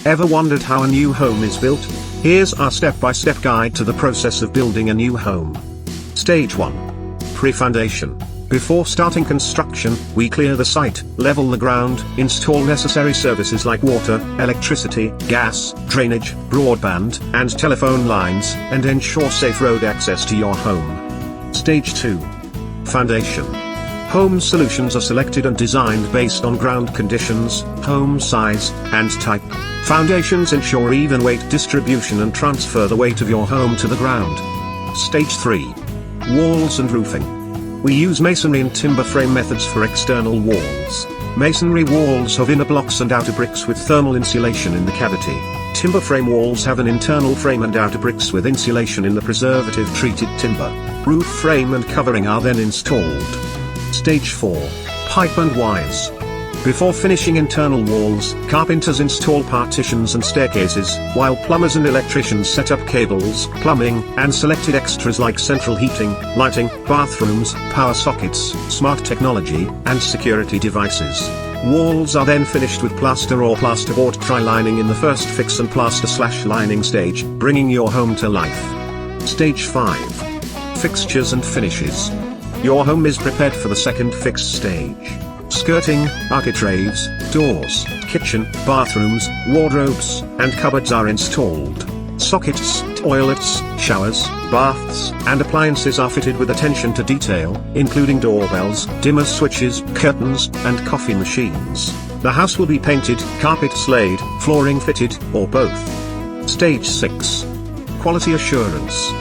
Ever wondered how a new home is built? Here's our step-by-step guide to the process of building a new home. Stage 1. Pre-foundation. Before starting construction, we clear the site, level the ground, install necessary services like water, electricity, gas, drainage, broadband, and telephone lines, and ensure safe road access to your home. Stage 2. Foundation. Home solutions are selected and designed based on ground conditions, home size, and type. Foundations ensure even weight distribution and transfer the weight of your home to the ground. Stage 3. Walls and roofing. We use masonry and timber frame methods for external walls. Masonry walls have inner blocks and outer bricks with thermal insulation in the cavity. Timber frame walls have an internal frame and outer bricks with insulation in the preservative-treated timber. Roof frame and covering are then installed. Stage 4. Pipe and wires. Before finishing internal walls, carpenters install partitions and staircases, while plumbers and electricians set up cables, plumbing, and selected extras like central heating, lighting, bathrooms, power sockets, smart technology, and security devices. Walls are then finished with plaster or plasterboard tri-lining in the first fix and plaster/lining stage, bringing your home to life. Stage 5. Fixtures and finishes. Your home is prepared for the second fix stage. Skirting, architraves, doors, kitchen, bathrooms, wardrobes, and cupboards are installed. Sockets, toilets, showers, baths, and appliances are fitted with attention to detail, including doorbells, dimmer switches, curtains, and coffee machines. The house will be painted, carpets laid, flooring fitted, or both. Stage 6. Quality assurance.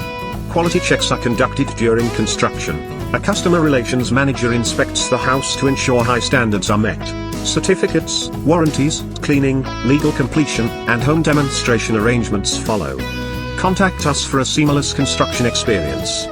Quality checks are conducted during construction. A customer relations manager inspects the house to ensure high standards are met. Certificates, warranties, cleaning, legal completion, and home demonstration arrangements follow. Contact us for a seamless construction experience.